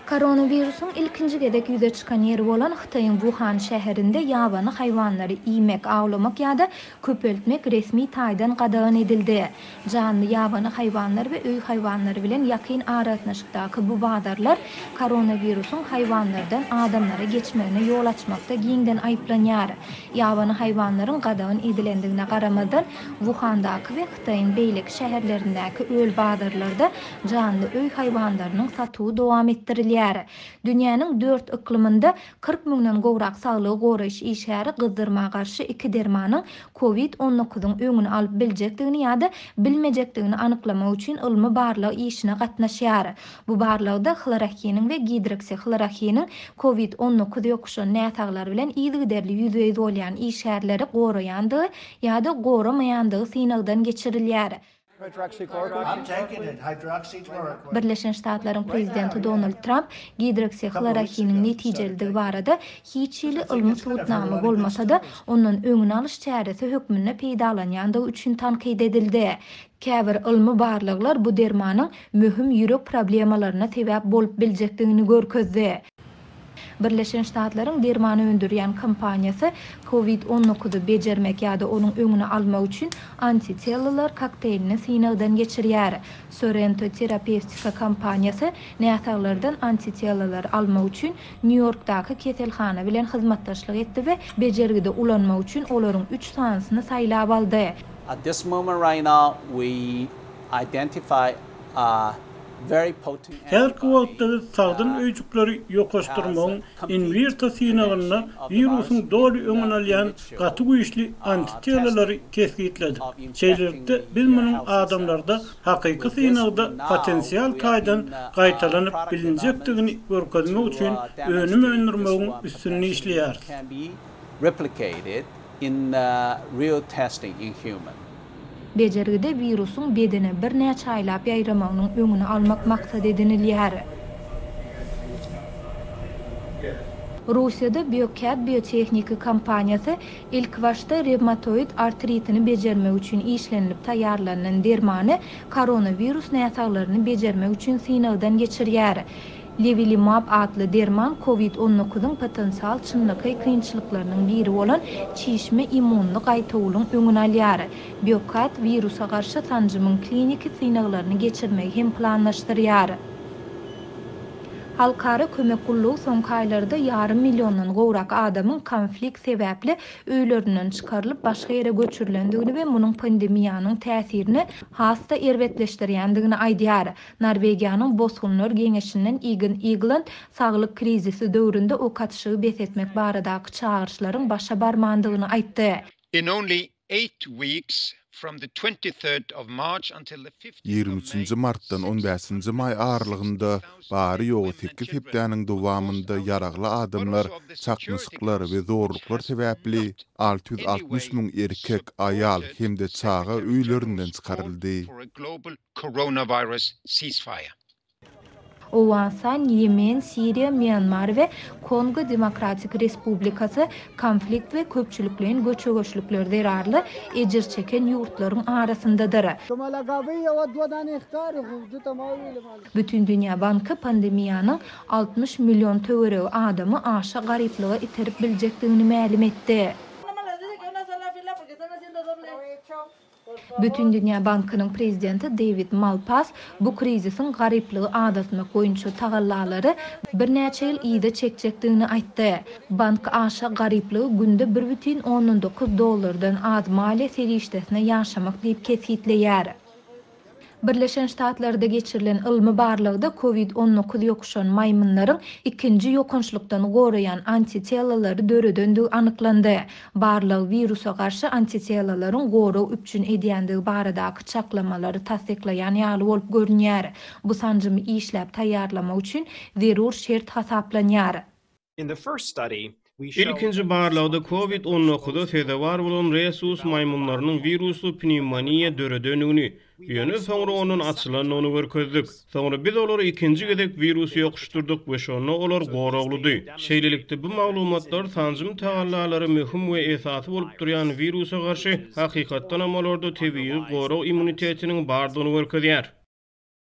Koronavirusun ilkinci gedek yüze çıkan yeri olan Xitayın Wuhan şäherinde ýabany haýwanlary iýmek, awlamak ýa-da köpeltmek resmi taýdan gadagyn edildi. Canly ýabany haýwanlar we öý haýwanlary bilen ýakyn aratnaşykdaky bu badarlar koronavirusun haýwanlardan adamlara geçmegine ýol açmakda giňden aýplanýar. Ýabany haýwanlaryň gadagyn edilendigine garamadan Wuhandaky we Xitayň beýleki şäherlerindäki öl badarlarda canly öý haýwanlarynyň satuwy dowam etdirilýär. Dünýäniň 4 iklymynda 40 000-den gowrak saglygy goraýyş işgäri gyzdyrmaga garşy 2 dermanyň COVID-19-yň öňüni alyp biljekdigini ýa-da bilmejekdigini anyklamak üçin ilmi barlyk işine gatnaşýar. Bu barlykda chlorokinin we gidroksichlorokinin COVID-19 ýokuşan näsaglar bilen ýygy ýüzeye bolýan işgärleri goraýandygy ýa-da goramaýandygy synagdan geçirilýär. I'm taking it, hydroxychloroquine. Birleşen Ştatlaryň prezidenti Donald Trump gidroksichlorokinin netijeliligi barada hiç ýyly ilmi subutnama bolmasa-da ondan öňüni alyş çäresi hökmünde peýdalanýandygy üçin tankyd edildi. Käbir ilmi barlyklar bu dermanyň möhüm ýürek problemalaryna sebäp bolup biljekdigini görkezdi. Birleşen Ştatlaryň dermany öndürýän kompaniýasy COVID-19-y bejermek ýa-da onuň öňüni almak üçin antitelalar kokteýlini synagdan geçirýär. Sorrento terapevtika kompaniýasy näsaglardan antitelalar almak üçin New Yorkdaky keselhana bilen hyzmatdaşlyk etdi we bejergide ulanmak üçin olaryň 3 sansyny saýlap aldy. At this moment right now we identify her kuvvetleri sağdan öýjükleri ýoklaşdyrmagyň inverta synagyna virusyň doly öňüni alýan gaty güýçli antitelelary keskitledi. Şeýlerde biz munyň adamlarda hakyky synagda potensial taýdan gaýtalanyp bilinjekdigini görkezmek üçin önüm öndürmegiň üstünni işleýär. Replicated in real testing in human. Bejergide virusun bedene bir näçe aýlap ýaýramagynyň öňüni almak maksat edinilýär. Russiýada Biocat biotexnika kompaniýasy ilk başda revmatoid artritini bejermek üçin işlenip taýýarlanan dermany koronavirus näsaglaryny bejermek üçin synagdan geçirýär. Levilimab adlı derman COVID-19'ın potansiyal çynlyky kynçylyklarynyň biri bolan çişme immunly gaýtawylyň öňüni alýar. Biocat virusa garşy tanjymyň kliniki synaglaryny geçirmegi hem planlaşdyrýar. Halkara kömek gullugy soňky aýlarda ýarym milyondan gowrak adamyň konflikt sebäpli öýlerinden çykarylyp başga ýere göçürilendigini we munyň pandemiýanyň täsirini hasta erbetleşdirýändigini aýdýar. Norwegiýanyň Bosgunlar Geňeşinden England saglyk krizisi döwründe o katşygy besetmek baradaky çağırşlaryň başa barmandygyny aýtdy. In only 8 weeks from the 23rd of March until the 23 martdan 15 may aralygynda bary ýogy 8 hepdeniň dowamında ýaragly adamlar çakmyşyklar we zorluklar sebäpli 660 000 erkek, aýal hemde çaga öýlerinden çykaryldy. Owansan, Yemen, Siriya, Myanmar we Kongo Demokratik Respublikasy konflikt we köpçüliklerin göçegeçlikleri derarly ejir çeken ýurtlaryň arasyndadyr. Bütün Dünya Banky pandemiýanyň 60 milyon töweregi adamy aşa garyplyga iterip biljekdigini ma'lum etdi. Bütün Dünya Bankynyň prezidenti David Malpass bu krizisiň garyplygy adatmak boýunça tagallalary bir näçe ýyl ýyda çekjekdigini aýtdy. Bank aşa garyplygy günde $1,9 az maliýe serişdesine ýaşamak diýip kesitleýär. Birleşen Ştatlarda geçirilen ilmi barlygda COVID-19 ýokuşan maýmunlaryň ikinji ýokunçlukdan goraýan antitelelary döredendigi anyklandy. Barlyg virusa garşy antitelelaryň goraw üçin edýändigi baradaky çaklamалary tasdiklaýan ýaly bolup görünýär. Bu sanjymy işläp taýýarlamak üçin zerur şert hasaplanýar. İlkinci barlagda COVID-19'da sebäp bolan rhesus maýmunlarynyň virusly pneumoniýa döredenigini, ýöne soňra onun açylanyny görkezdik. Soňra biz olary ikinji gedek virus ýokuşdurdyk we şonu olar gorawlydy. Şeýlelikde bu maglumatlar sanjym tagallalary möhüm we esasy bolup durýan virusa garşy hakykatdan hem olarda tebii goraw immunitetiniň bardygyny görkezýär.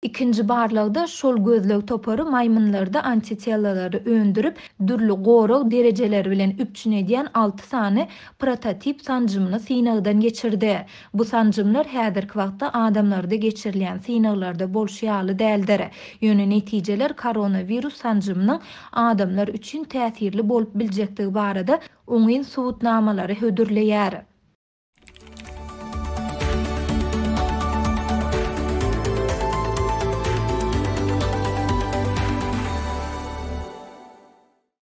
İkinci barlagda şol gözlög topary maymunlarda antitellary öndürüp dürli gorul derejeleri bilen üpçün edýän 6 sany prototip sanjymyny synagdan geçirdi. Bu sanjymlar häzirki wagtda adamlarda geçirilýän synaglarda bolşýaly däldir. Ýöne netijeler koronavirus sanjymynyň adamlar üçin täsirli bolup biljekdigi barada oňyn subutnamalary hödürleýär.